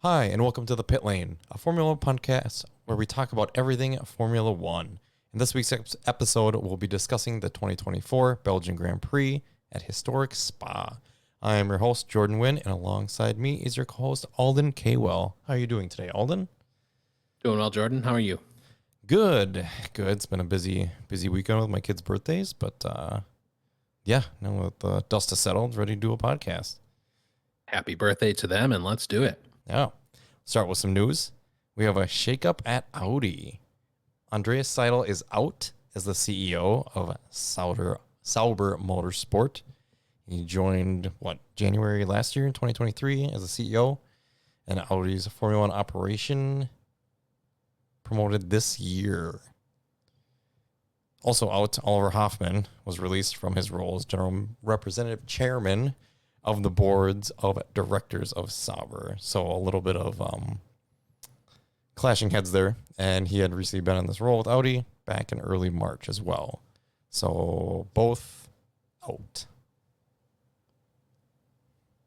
Hi, and welcome to the Pit Lane, a Formula One podcast where we talk about everything Formula One. In this week's episode, we'll be discussing the 2024 Belgian Grand Prix at historic Spa. I am your host, Jordan Wynn, and alongside me is your co-host, Alden Kwell. How are you doing today, Alden? Doing well, Jordan. How are you? Good. It's been a busy weekend with my kids' birthdays, but now with the dust has settled, ready to do a podcast. Happy birthday to them, and let's do it. Yeah. Start with some news. We have a shakeup at Audi. Andreas Seidel is out as the CEO of Sauber Motorsport. He joined, January last year in 2023 as a CEO, and Audi's Formula One operation promoted this year. Also out, Oliver Hoffman was released from his role as General Representative Chairman of the boards of directors of Sauber. So a little bit of clashing heads there. And he had recently been in this role with Audi back in early March as well. So both out.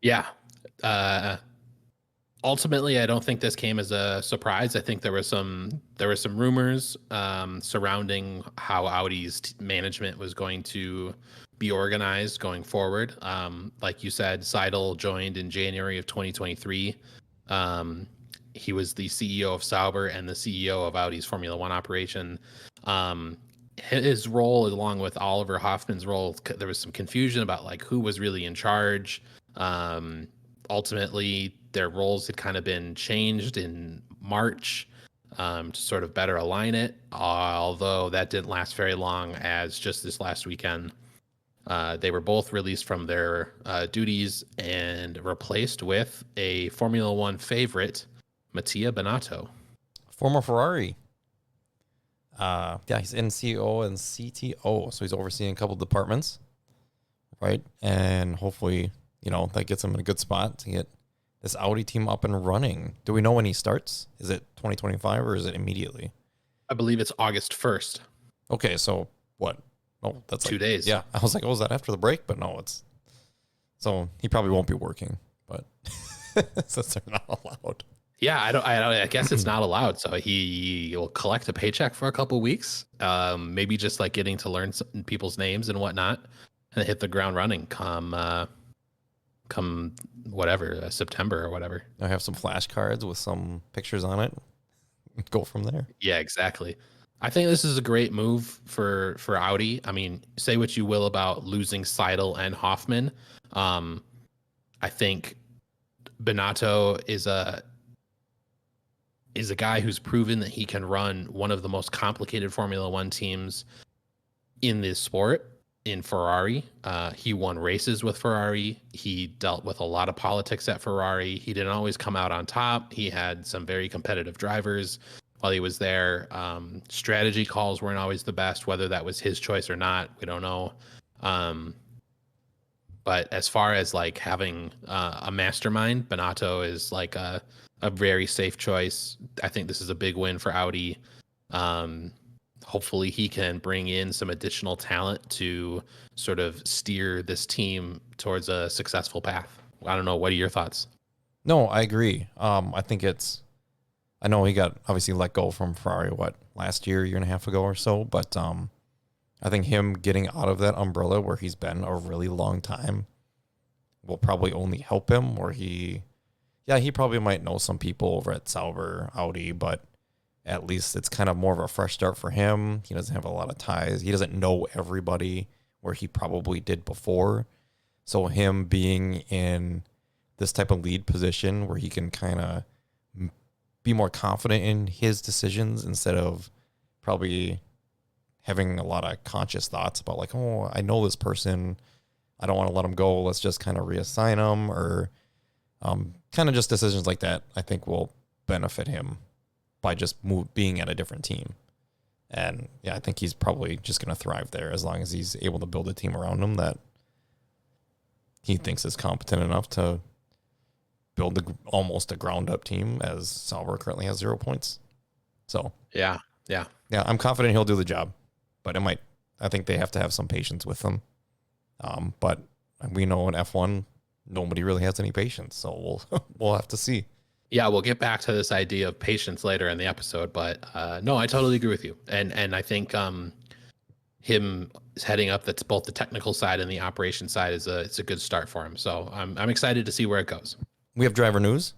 Yeah. Ultimately, I don't think this came as a surprise. I think there were some rumors surrounding how Audi's management was going to be organized going forward. Like you said, Seidel joined in January of 2023. He was the CEO of Sauber and the CEO of Audi's Formula One operation. His role, along with Oliver Hoffman's role, there was some confusion about like who was really in charge. Ultimately, their roles had kind of been changed in March to sort of better align it, although that didn't last very long, as just this last weekend, they were both released from their duties and replaced with a Formula One favorite, Mattia Binotto. Former Ferrari. He's NCO and CTO, so he's overseeing a couple departments, right? And hopefully, that gets him in a good spot to get this Audi team up and running. Do we know when he starts? Is it 2025 or is it immediately? I believe it's August 1st. Okay, so what? Oh, that's 2 days. Yeah, I was like, is that after the break? But no, it's... So he probably won't be working, but since they're not allowed. Yeah, I guess it's not allowed. So he will collect a paycheck for a couple weeks. Maybe just like getting to learn people's names and whatnot, and hit the ground running come whatever, September or whatever. I have some flashcards with some pictures on it. Go from there. Yeah, exactly. I think this is a great move for Audi. I mean, say what you will about losing Seidel and Hoffman. I think Binotto is a guy who's proven that he can run one of the most complicated Formula One teams in this sport. In Ferrari, he won races with Ferrari. He dealt with a lot of politics at Ferrari. He didn't always come out on top. He had some very competitive drivers while he was there. Strategy calls weren't always the best, whether that was his choice or not, we don't know. But as far as like having a mastermind, Binotto is like a very safe choice. I think this is a big win for Audi. Hopefully he can bring in some additional talent to sort of steer this team towards a successful path. I don't know. What are your thoughts? No, I agree. I think I know he got obviously let go from Ferrari, last year and a half ago or so, but I think him getting out of that umbrella where he's been a really long time will probably only help him, or he probably might know some people over at Sauber, Audi, but at least it's kind of more of a fresh start for him. He doesn't have a lot of ties. He doesn't know everybody where he probably did before. So him being in this type of lead position where he can kind of be more confident in his decisions instead of probably having a lot of conscious thoughts about like, oh, I know this person, I don't want to let him go, let's just kind of reassign him, or kind of just decisions like that, I think will benefit him by just being at a different team. And yeah, I think he's probably just going to thrive there as long as he's able to build a team around him that he thinks is competent enough to build almost a ground up team, as Sauber currently has 0 points. So Yeah, I'm confident he'll do the job, but I think they have to have some patience with him. But we know in F1, nobody really has any patience. So we'll have to see. Yeah, we'll get back to this idea of patience later in the episode, but no, I totally agree with you. And I think him heading up that's both the technical side and the operation side it's a good start for him. So I'm excited to see where it goes. We have driver news.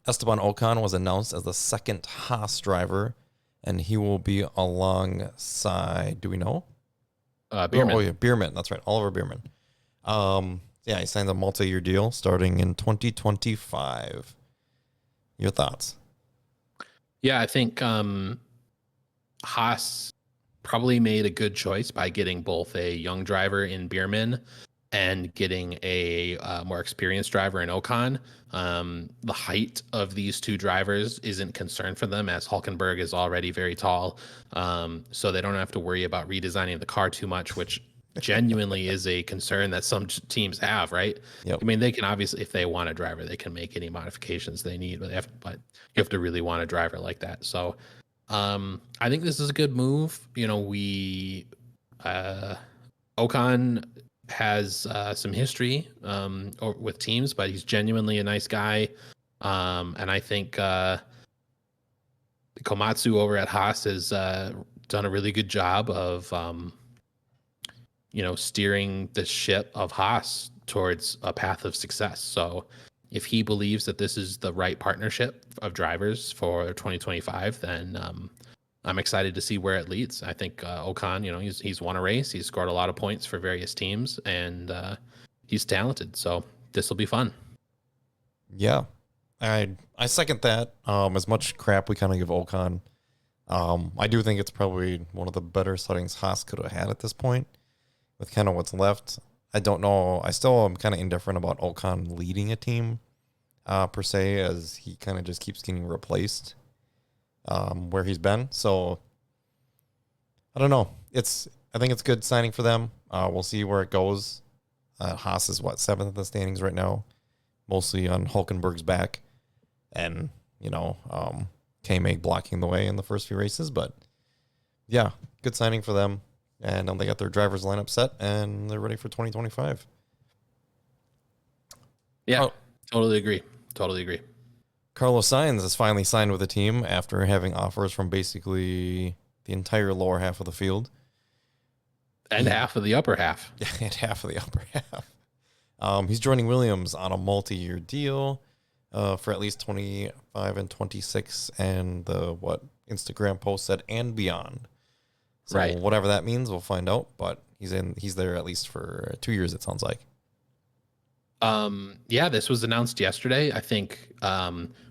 Esteban Ocon was announced as the second Haas driver, and he will be alongside, do we know? Bierman. Oh, yeah, Bierman. That's right, Oliver Bierman. Yeah, he signed a multi-year deal starting in 2025. Your thoughts? Yeah, I think Haas probably made a good choice by getting both a young driver in Bierman and getting a more experienced driver in Ocon. The height of these two drivers isn't concern for them, as Hulkenberg is already very tall. So they don't have to worry about redesigning the car too much, which genuinely is a concern that some teams have, right? Yep. I mean, they can obviously, if they want a driver, they can make any modifications they need, but you have to really want a driver like that. So I think this is a good move. You know, Ocon has some history with teams, but he's genuinely a nice guy. And I think Komatsu over at Haas has done a really good job of, steering the ship of Haas towards a path of success. So if he believes that this is the right partnership of drivers for 2025, then I'm excited to see where it leads. I think Ocon, he's won a race, he's scored a lot of points for various teams, and he's talented. So this will be fun. Yeah, I second that. As much crap we kind of give Ocon, I do think it's probably one of the better settings Haas could have had at this point, with kind of what's left. I don't know. I still am kind of indifferent about Ocon leading a team, per se, as he kind of just keeps getting replaced where he's been. So I don't know. I think it's a good signing for them. We'll see where it goes. Haas is seventh in the standings right now, mostly on Hulkenberg's back, and K-Mag blocking the way in the first few races. But yeah, good signing for them. And they got their driver's lineup set, and they're ready for 2025. Yeah, totally agree. Carlos Sainz has finally signed with the team after having offers from basically the entire lower half of the field. And half of the upper half. Yeah, and half of the upper half. He's joining Williams on a multi-year deal for at least 25 and 26, and the Instagram post said, and beyond. So right. Whatever that means, we'll find out. But he's there at least for 2 years, it sounds like. Yeah, this was announced yesterday. I think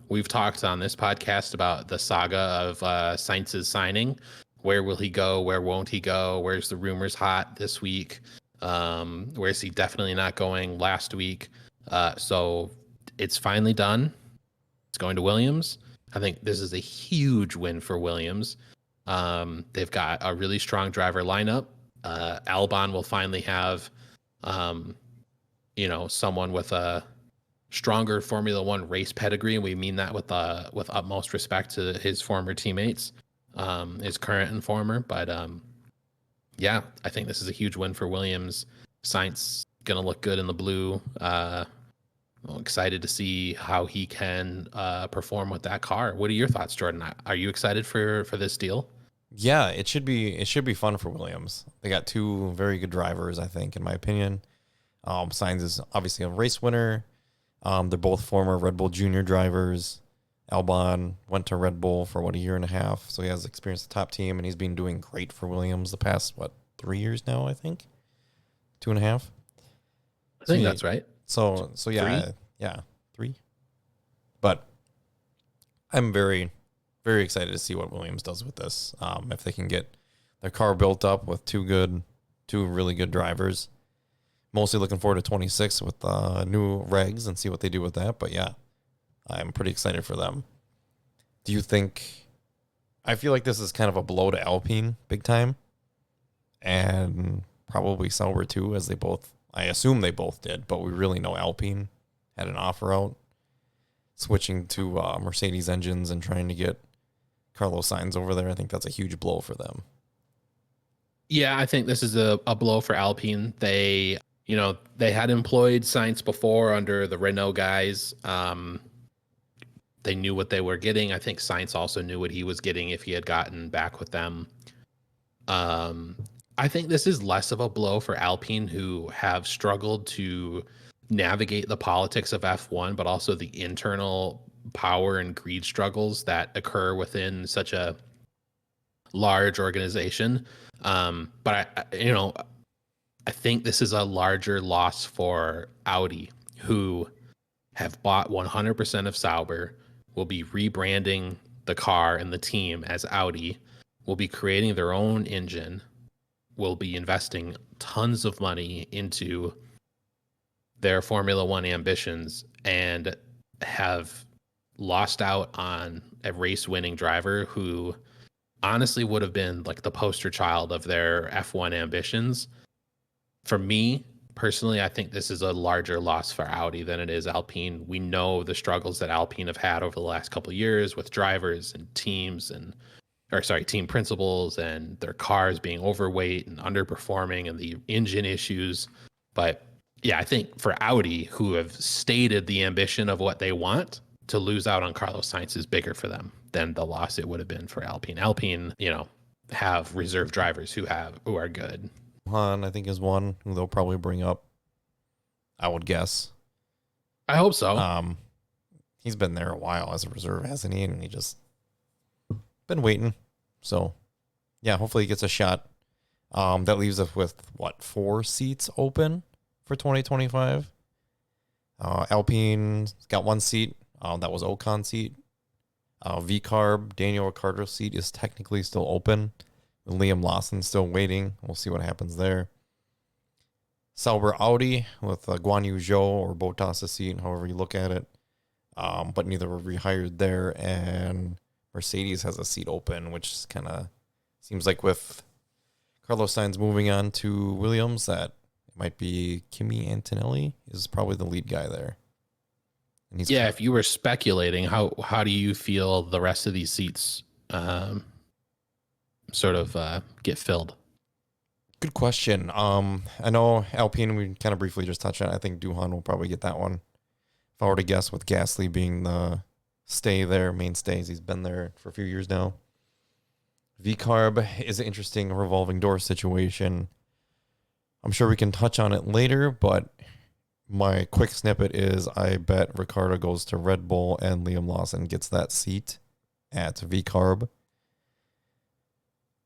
we've talked on this podcast about the saga of Sainz's signing. Where will he go? Where won't he go? Where's the rumors hot this week? Where's he definitely not going last week? So it's finally done. It's going to Williams. I think this is a huge win for Williams. They've got a really strong driver lineup. Albon will finally have, someone with a stronger Formula One race pedigree, and we mean that with utmost respect to his former teammates, his current and former. But yeah, I think this is a huge win for Williams. Sainz gonna look good in the blue. I'm excited to see how he can perform with that car. What are your thoughts, Jordan? Are you excited for this deal? Yeah, it should be fun for Williams. They got two very good drivers, I think, in my opinion. Sainz is obviously a race winner. They're both former Red Bull Junior drivers. Albon went to Red Bull for a year and a half, so he has experience with the top team, and he's been doing great for Williams the past 3 years now, I think, 2.5. I think that's right. So yeah, 3. But I'm very, very excited to see what Williams does with this. If they can get their car built up with two really good drivers. Mostly looking forward to 26 with new regs and see what they do with that. But yeah, I'm pretty excited for them. Do you think? I feel like this is kind of a blow to Alpine, big time, and probably Sauber too, as I assume they both did, but we really know Alpine had an offer out, switching to Mercedes engines and trying to get Carlos Sainz over there. I think that's a huge blow for them. Yeah, I think this is a blow for Alpine. They had employed Sainz before under the Renault guys. They knew what they were getting. I think Sainz also knew what he was getting if he had gotten back with them. I think this is less of a blow for Alpine, who have struggled to navigate the politics of F1, but also the internal power and greed struggles that occur within such a large organization. But I think this is a larger loss for Audi, who have bought 100% of Sauber, will be rebranding the car and the team as Audi, will be creating their own engine, will be investing tons of money into their Formula One ambitions, and have lost out on a race winning driver who honestly would have been like the poster child of their F1 ambitions. For me personally, I think this is a larger loss for Audi than it is Alpine. We know the struggles that Alpine have had over the last couple of years with drivers and teams team principals, and their cars being overweight and underperforming, and the engine issues. But yeah, I think for Audi, who have stated the ambition of what they want, to lose out on Carlos Sainz is bigger for them than the loss it would have been for Alpine. Alpine, have reserve drivers who are good. Han, I think, is one who they'll probably bring up, I would guess. I hope so. He's been there a while as a reserve, hasn't he? And he just been waiting. So, yeah, hopefully he gets a shot. That leaves us with, 4 seats open for 2025? Alpine's got 1 seat. That was Ocon's seat. VCarb, Daniel Ricciardo's seat is technically still open. Liam Lawson's still waiting. We'll see what happens there. Sauber Audi with Guan Yu Zhou or Bottas' seat, however you look at it. But neither were rehired there. And Mercedes has a seat open, which kind of seems like with Carlos Sainz moving on to Williams, that it might be Kimi Antonelli is probably the lead guy there. And he's if you were speculating, how do you feel the rest of these seats get filled? Good question. I know Alpine, we kind of briefly just touched on it. I think Duhan will probably get that one. If I were to guess, with Gasly being the mainstays, he's been there for a few years now. VCarb is an interesting revolving door situation. I'm sure we can touch on it later, but my quick snippet is I bet Ricciardo goes to Red Bull and Liam Lawson gets that seat at VCarb.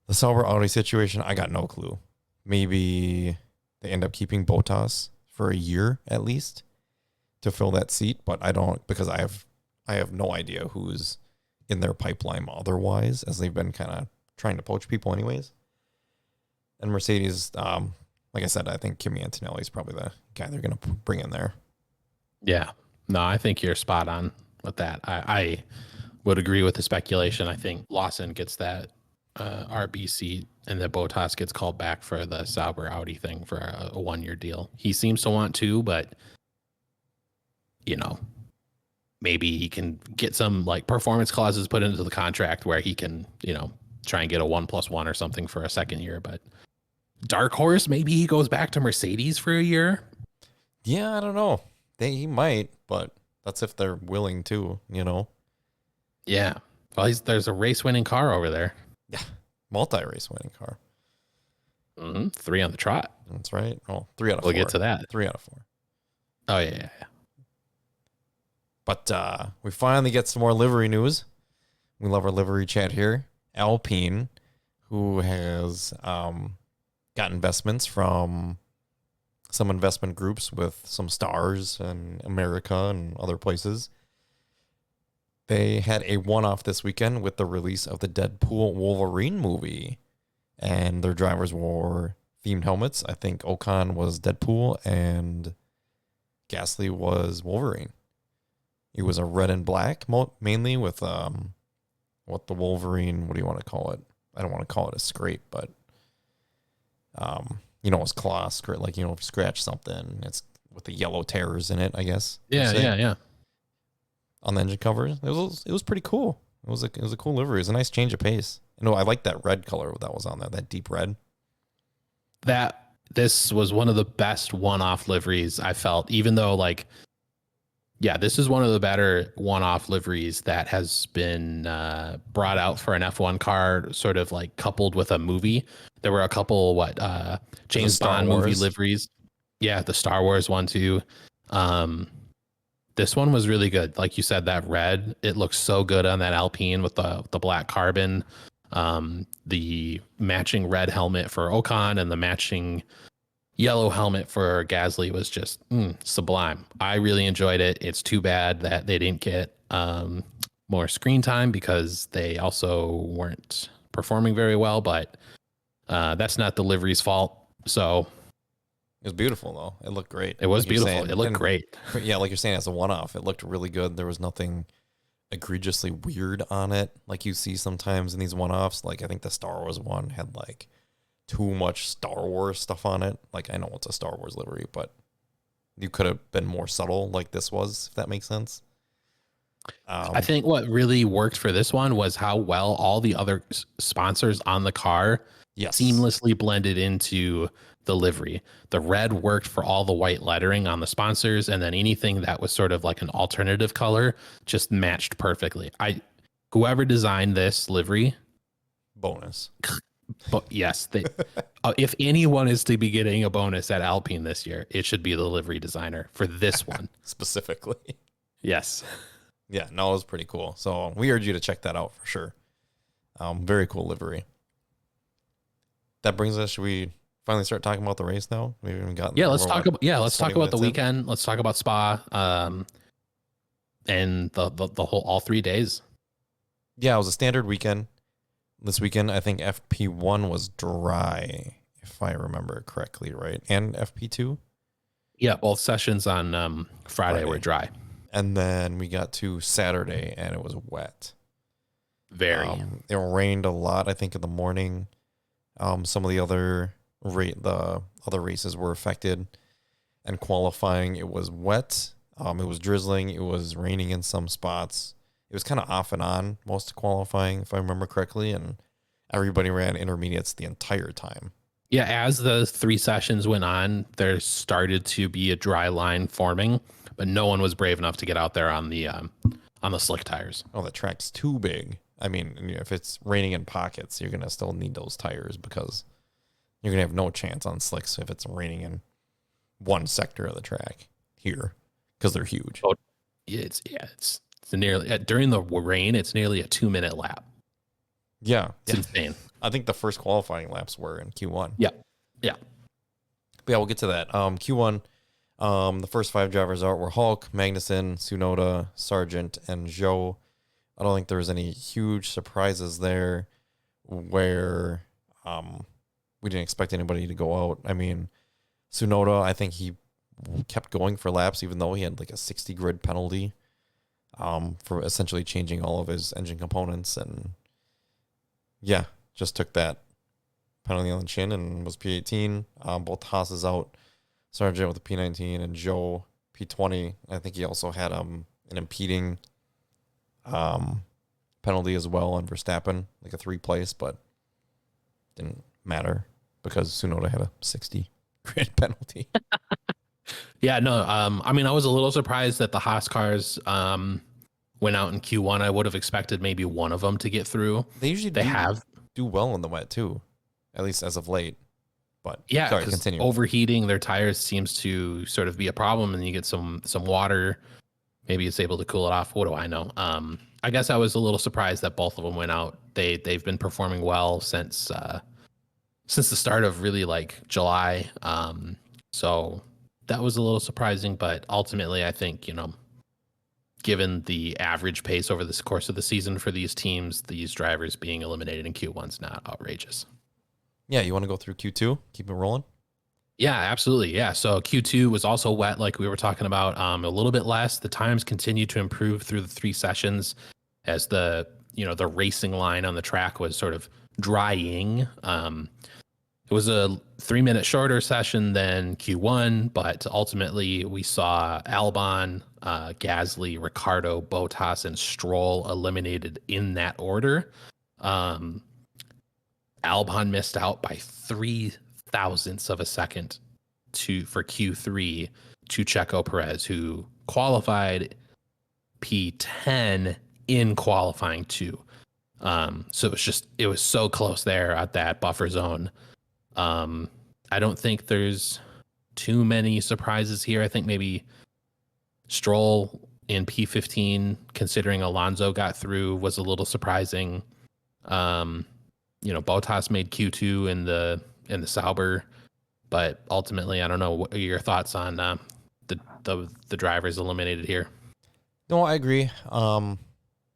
The Sauber Audi situation, I got no clue. Maybe they end up keeping Bottas for a year at least to fill that seat, but I don't, because I have no idea who's in their pipeline otherwise, as they've been kind of trying to poach people anyways. And Mercedes, like I said, I think Kimi Antonelli is probably the guy they're going to bring in there. Yeah. No, I think you're spot on with that. I would agree with the speculation. I think Lawson gets that RB seat, and that Bottas gets called back for the Sauber Audi thing for a 1-year deal. He seems to want to, but maybe he can get some like performance clauses put into the contract where he can, try and get a 1+1 or something for a 2nd year. But dark horse, maybe he goes back to Mercedes for a year. Yeah, I don't know. He might, but that's if they're willing to, Yeah. Well, there's a race-winning car over there. Yeah, multi-race winning car. 3 on the trot. That's right. Oh, 3 out of 4. We'll get to that. 3 out of 4. Oh, yeah. But we finally get some more livery news. We love our livery chat here. Alpine, who has got investments from some investment groups with some stars in America and other places. They had a one-off this weekend with the release of the Deadpool Wolverine movie, and their drivers wore themed helmets. I think Ocon was Deadpool and Gasly was Wolverine. It was a red and black, mainly with what the Wolverine, what do you want to call it? I don't want to call it a scrape, but it's claw scrape, like, if you scratch something, it's with the yellow tears in it, I guess. Yeah. On the engine cover, it was pretty cool. It was a cool livery. It was a nice change of pace. I like that red color that was on there, that deep red. This was one of the best one-off liveries I felt, even though Yeah, this is one of the better one-off liveries that has been brought out for an F1 car, sort of like coupled with a movie. There were a couple James Star Bond movie Wars. liveries. Yeah, the Star Wars one too. Um, this one was really good. Like you said, that red, it looks so good on that Alpine with the black carbon. The matching red helmet for Ocon and the matching yellow helmet for Gasly was just sublime. I really enjoyed it. It's too bad that they didn't get more screen time because they also weren't performing very well, but that's not the livery's fault. So It was beautiful though. It looked great. it was like you're beautiful. saying. It looked And great. yeah, like you're saying, as a one-off, it looked really good. There was nothing egregiously weird on it, like you see sometimes in these one-offs. Like I think the Star Wars one had like too much Star Wars stuff on it. Like I know it's a Star Wars livery, but you could have been more subtle, like this was, if that makes sense. I think what really worked for this one was how well all the other sponsors on the car Yes. seamlessly blended into the livery. The red worked for all the white lettering on the sponsors, and then anything that was sort of like an alternative color just matched perfectly. Whoever designed this livery, bonus. but yes, they if anyone is to be getting a bonus at Alpine this year, it should be the livery designer for this one. Specifically. Yes. Yeah, no, it was pretty cool. So we urge you to check that out for sure. Very cool livery. That brings us, should we finally start talking about the race now? We haven't gotten Let's talk about the in? weekend. Let's talk about Spa and the whole all 3 days. Yeah, it was a standard weekend. This weekend, I think FP1 was dry, if I remember correctly, right? And FP2? Yeah, both sessions on Friday were dry. And then we got to Saturday, and it was wet. Very. It rained a lot, I think, in the morning. Some of the other races were affected. And qualifying, it was wet. It was drizzling. It was raining in some spots. It was kind of off and on most of qualifying, if I remember correctly. And everybody ran intermediates the entire time. Yeah, as the 3 sessions went on, there started to be a dry line forming, but no one was brave enough to get out there on the slick tires. Oh, the track's too big. I mean, if it's raining in pockets, you're going to still need those tires because you're going to have no chance on slicks if it's raining in one sector of the track here because they're huge. Oh, it's nearly during the rain, it's nearly a 2-minute lap. Yeah. It's insane. I think the first qualifying laps were in Q1. Yeah. But yeah, we'll get to that. Q1, the first 5 drivers out were Hulk, Magnussen, Tsunoda, Sargent, and Zhou. I don't think there was any huge surprises there where we didn't expect anybody to go out. I mean, Tsunoda, I think he kept going for laps, even though he had like a 60 grid penalty for essentially changing all of his engine components. And yeah, just took that penalty on the chin and was P18. Both Haas's out, Sargent with a P19 and Zhou P20. I think he also had an impeding penalty as well on Verstappen, like a 3 place, but didn't matter because Tsunoda had a 60 grid penalty. Yeah, no. I mean, I was a little surprised that the Haas cars went out in Q1. I would have expected maybe one of them to get through. They usually do well in the wet too, at least as of late. But yeah, sorry, continue. Overheating their tires seems to sort of be a problem, and you get some water. Maybe it's able to cool it off. What do I know? I guess I was a little surprised that both of them went out. They've been performing well since the start of really like July. So that was a little surprising, but ultimately I think, given the average pace over the course of the season for these teams, these drivers being eliminated in Q1 is not outrageous. Yeah, you want to go through Q2? Keep it rolling? Yeah, absolutely. Yeah. So Q2 was also wet, like we were talking about, a little bit less. The times continued to improve through the 3 sessions as the racing line on the track was sort of drying. It was a 3-minute shorter session than Q1, but ultimately we saw Albon, Gasly, Ricciardo, Bottas, and Stroll eliminated in that order. Albon missed out by 3 thousandths of a second for Q3 to Checo Perez, who qualified P10 in qualifying 2. So it was so close there at that buffer zone. I don't think there's too many surprises here. I think maybe Stroll in P15, considering Alonso got through, was a little surprising. Bottas made Q2 in the Sauber, but ultimately, I don't know. What are your thoughts on the drivers eliminated here? No, I agree. No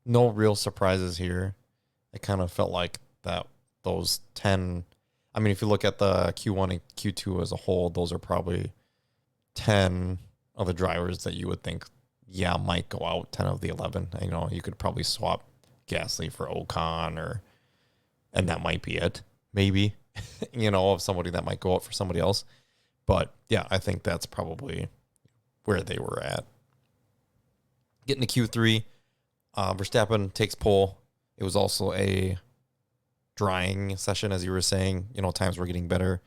real surprises here. It kind of felt like that those 10. I mean, if you look at the Q1 and Q2 as a whole, those are probably 10 of the drivers that you would think, might go out. 10 of the 11. You could probably swap Gasly for Ocon, and that might be it. Maybe, of somebody that might go out for somebody else. But yeah, I think that's probably where they were at. Getting to Q3, Verstappen takes pole. It was also a drying session, as you were saying. Times were getting better.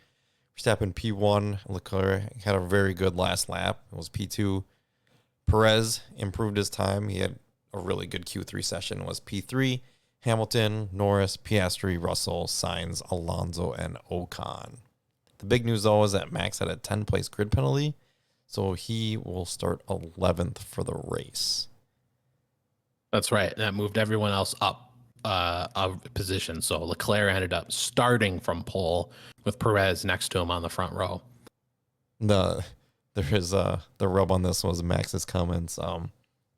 Verstappen P1, Leclerc had a very good last lap. It was P2. Perez improved his time. He had a really good Q3 session. It was P3. Hamilton, Norris, Piastri, Russell, Sainz, Alonso, and Ocon. The big news, though, is that Max had a 10-place grid penalty, so he will start 11th for the race. That's right. That moved everyone else up a position. So Leclerc ended up starting from pole with Perez next to him on the front row. The rub on this was Max's comments.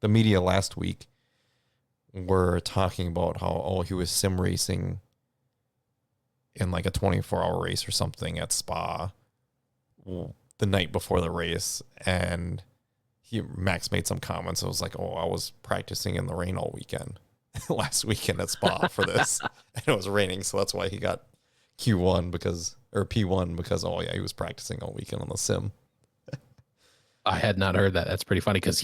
The media last week were talking about how he was sim racing in like a 24-hour race or something at Spa the night before the race, and Max made some comments. It was like, I was practicing in the rain all weekend last weekend at Spa for this, and it was raining, so that's why he got P1 because he was practicing all weekend on the sim. I had not heard that. That's pretty funny because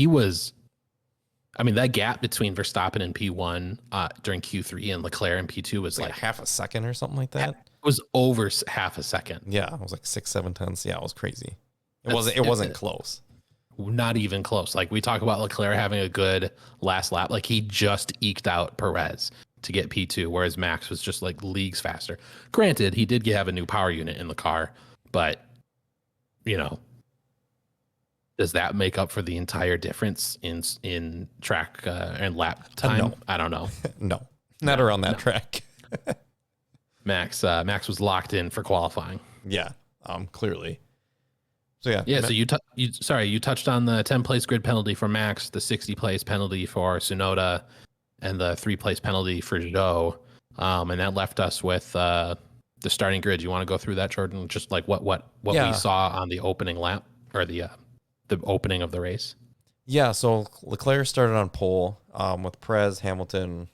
that gap between Verstappen and P1 during Q3 and Leclerc and P2 was like half a second or something like that. It was over half a second. Yeah, it was like 6-7 tenths. Yeah, it was crazy. It wasn't close. Not even close. Like, we talk about Leclerc having a good last lap. Like, he just eked out Perez to get P2, whereas Max was just like leagues faster. Granted, he did have a new power unit in the car, but does that make up for the entire difference in track and lap time? No. I don't know. No, not around that track. Max was locked in for qualifying. Yeah, clearly. So yeah. Yeah. So you touched on the 10-place grid penalty for Max, the 60-place penalty for Tsunoda, and the 3-place penalty for Zhou. And that left us with the starting grid. You want to go through that, Jordan? Just like what we saw on the opening lap, or the opening of the race. Yeah. So Leclerc started on pole with Perez, Hamilton.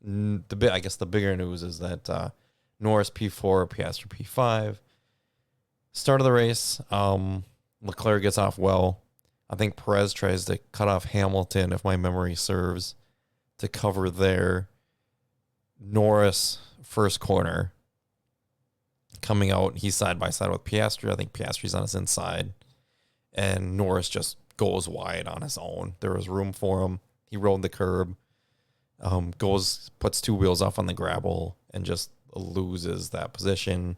I guess the bigger news is that Norris P4, Piastri P5. Start of the race, Leclerc gets off well. I think Perez tries to cut off Hamilton, if my memory serves, to cover there. Norris, first corner, coming out, he's side by side with Piastri. I think Piastri's on his inside. And Norris just goes wide on his own. There was room for him. He rode the curb, puts 2 wheels off on the gravel, and just loses that position.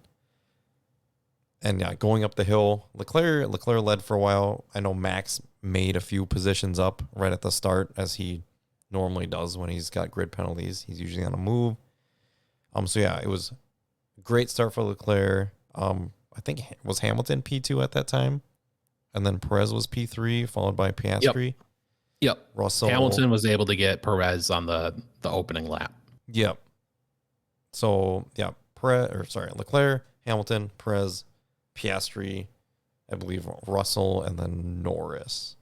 And yeah, going up the hill, Leclerc led for a while. I know Max made a few positions up right at the start, as he normally does when he's got grid penalties. He's usually on a move. So yeah, it was a great start for Leclerc. I think was Hamilton P2 at that time, and then Perez was P3, followed by Piastri. Yep. Russell. Hamilton was able to get Perez on the opening lap. Yep. So yeah, Leclerc, Hamilton, Perez, Piastri, I believe Russell, and then Norris.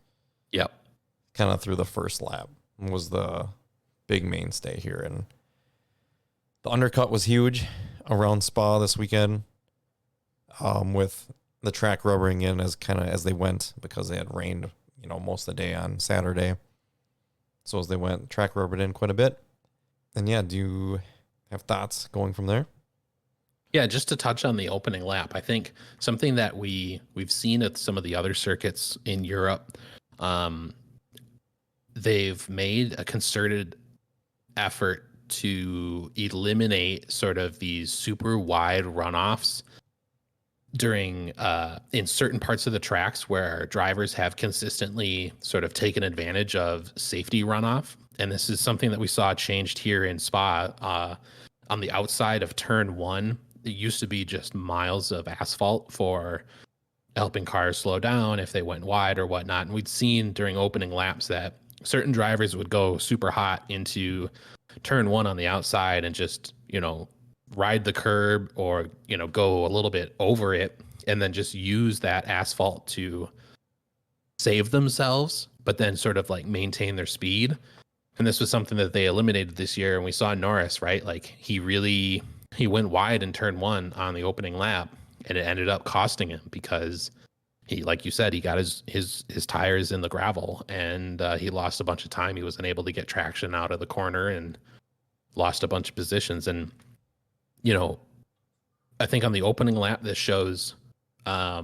Yep. Kind of through the first lap was the big mainstay here. And the undercut was huge around Spa this weekend, with the track rubbering in as they went, because they had rained, most of the day on Saturday. So as they went, track rubbered in quite a bit. And yeah, do you have thoughts going from there? Yeah, just to touch on the opening lap, I think something that we've seen at some of the other circuits in Europe, and they've made a concerted effort to eliminate sort of these super wide runoffs during in certain parts of the tracks where drivers have consistently sort of taken advantage of safety runoff. And this is something that we saw changed here in Spa. On the outside of turn one, it used to be just miles of asphalt for helping cars slow down if they went wide or whatnot. And we'd seen during opening laps that certain drivers would go super hot into turn one on the outside and just, ride the curb or, go a little bit over it and then just use that asphalt to save themselves, but then sort of like maintain their speed. And this was something that they eliminated this year. And we saw Norris, right? Like he went wide in turn one on the opening lap, and it ended up costing him because he, like you said, he got his tires in the gravel, and he lost a bunch of time. He wasn't able to get traction out of the corner and lost a bunch of positions. And I think on the opening lap, this shows how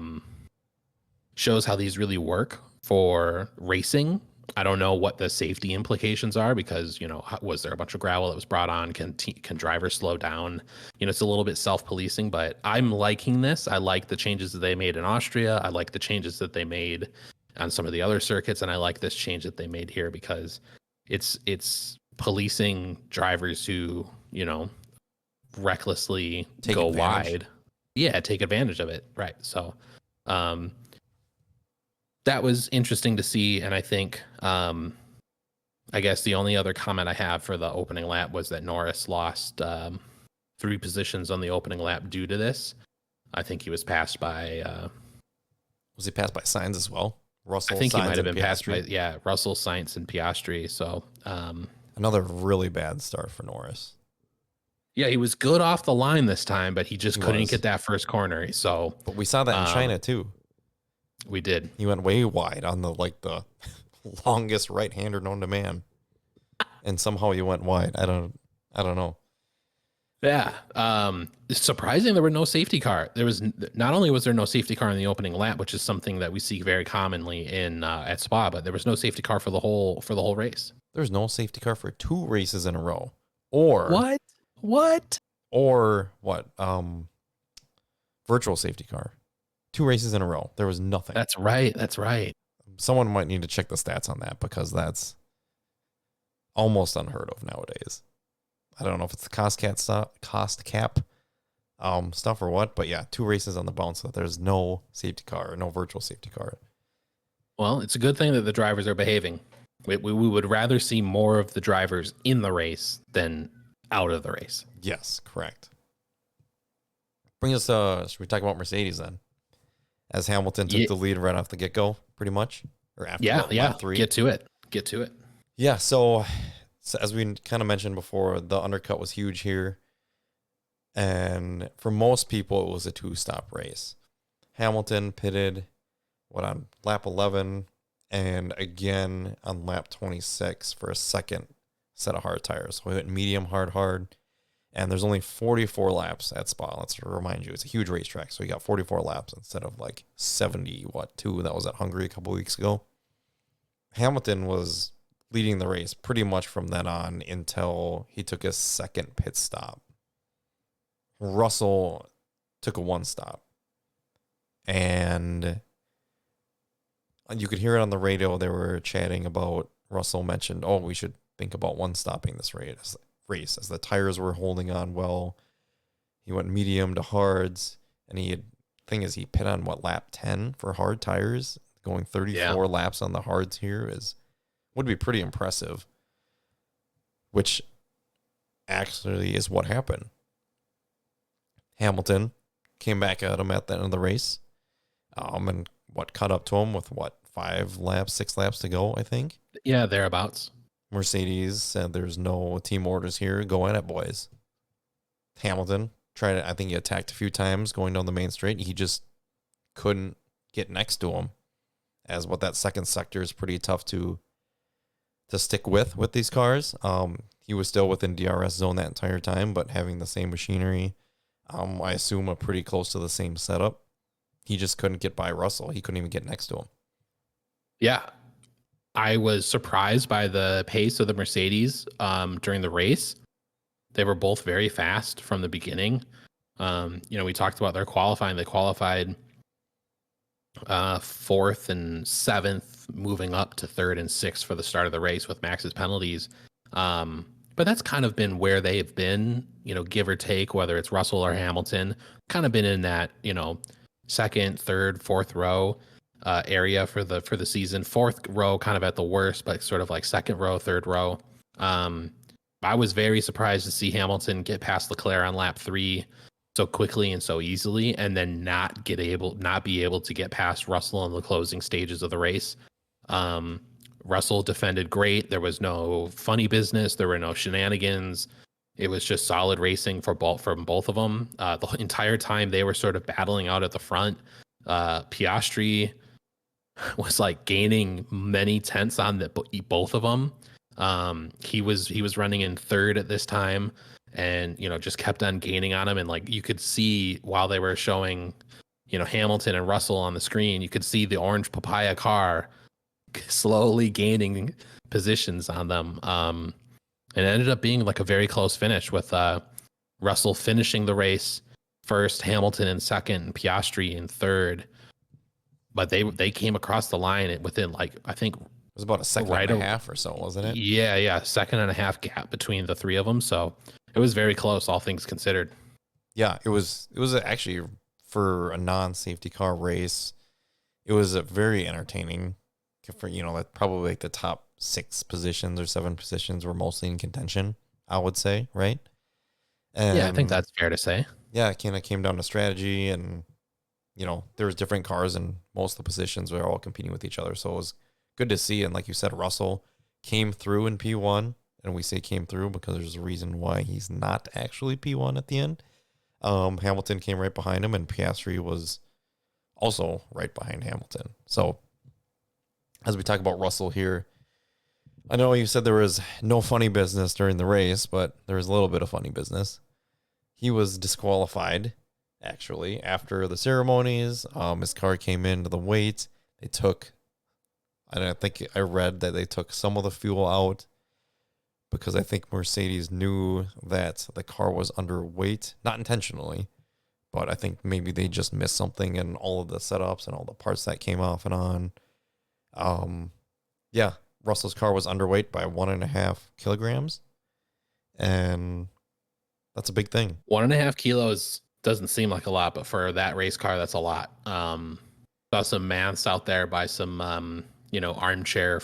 these really work for racing. I don't know what the safety implications are because, was there a bunch of gravel that was brought on? Can drivers slow down? It's a little bit self-policing, but I'm liking this. I like the changes that they made in Austria. I like the changes that they made on some of the other circuits. And I like this change that they made here because it's policing drivers who, recklessly go wide. Yeah, take advantage of it. Right. So, that was interesting to see. And I think, I guess the only other comment I have for the opening lap was that Norris lost 3 positions on the opening lap due to this. I think he was passed by. Was he passed by Sainz as well? Russell, I think Sainz, he might have been passed by, Piastri? Russell, Sainz, and Piastri. So, Another really bad start for Norris. yeah, he was good off the line this time, but he just couldn't was. get that first corner. So, But we saw that in China too. We did. He went way wide on the longest right-hander known to man, and somehow he went wide. I don't know. Yeah. It's surprising there were no safety car. There was not only was there no safety car in the opening lap, which is something that we see very commonly in at Spa, but there was no safety car for the whole race. There's no safety car for 2 races in a row. Or what? Or what? Virtual safety car. 2 races in a row. There was nothing. That's right. Someone might need to check the stats on that because that's almost unheard of nowadays. I don't know if it's the cost cap stuff or what, but yeah, 2 races on the bounce that there's no safety car or no virtual safety car. Well, it's a good thing that the drivers are behaving. We would rather see more of the drivers in the race than out of the race. Yes, correct. Bring us should we talk about Mercedes then? As Hamilton took the lead right off the get-go, pretty much? Or after lap 3. Get to it. Yeah, so as we kind of mentioned before, the undercut was huge here. And for most people, it was a 2-stop race. Hamilton pitted, on lap 11, and again on lap 26 for a second set of hard tires. So we went medium, hard. And there's only 44 laps at Spa. Let's remind you, it's a huge racetrack. So you got 44 laps instead of 2 that was at Hungary a couple weeks ago. Hamilton was leading the race pretty much from then on until he took his second pit stop. Russell took a 1 stop. And you could hear it on the radio. They were chatting about, Russell mentioned, we should think about 1 stopping this race as the tires were holding on well. He went medium to hards, and he pit on lap 10 for hard tires. Going 34 laps on the hards here would be pretty impressive, which actually is what happened. Hamilton came back at him at the end of the race, and caught up to him with 6 laps to go, I think. Yeah, thereabouts. Mercedes said there's no team orders here. Go at it, boys. Hamilton I think he attacked a few times going down the main straight. He just couldn't get next to him, as that second sector is pretty tough to stick with these cars. He was still within DRS zone that entire time, but having the same machinery, I assume pretty close to the same setup. He just couldn't get by Russell. He couldn't even get next to him. Yeah. I was surprised by the pace of the Mercedes during the race. They were both very fast from the beginning. We talked about their qualifying. They qualified fourth and seventh, moving up to third and sixth for the start of the race with Max's penalties. But that's kind of been where they've been, give or take, whether it's Russell or Hamilton, kind of been in that, second, third, fourth row area for the season. Fourth row kind of at the worst, but sort of like second row, third row. I was very surprised to see Hamilton get past Leclerc on lap 3 so quickly and so easily, and then not be able to get past Russell in the closing stages of the race. Russell defended great. There was no funny business. There were no shenanigans. It was just solid racing from both of them. The entire time they were sort of battling out at the front. Piastri was like gaining many tenths on both of them. He was running in third at this time, and just kept on gaining on him. And like you could see while they were showing, Hamilton and Russell on the screen, you could see the orange papaya car slowly gaining positions on them. And it ended up being like a very close finish with Russell finishing the race first, Hamilton in second, and Piastri in third. But they came across the line within like, I think, It was about a second and a half or so, wasn't it? Yeah, second and a half gap between the three of them. So it was very close, all things considered. Yeah, it was actually, for a non-safety car race, it was a very entertaining. For like probably like the top 6 positions or 7 positions were mostly in contention, I would say, right? And yeah, I think that's fair to say. Yeah, it kind of came down to strategy, and there was different cars, and most of the positions were all competing with each other. So it was good to see. And like you said, Russell came through in P1, and we say came through because there's a reason why he's not actually P1 at the end. Hamilton came right behind him, and Piastri was also right behind Hamilton. So as we talk about Russell here, I know you said there was no funny business during the race, but there was a little bit of funny business. He was disqualified, actually, after the ceremonies. His car came into the weight. I think I read that they took some of the fuel out because I think Mercedes knew that the car was underweight, not intentionally, but I think maybe they just missed something in all of the setups and all the parts that came off and on. Russell's car was underweight by 1.5 kilograms, and that's a big thing. 1.5 kilos doesn't seem like a lot, but for that race car, that's a lot. Saw some maths out there by some, armchair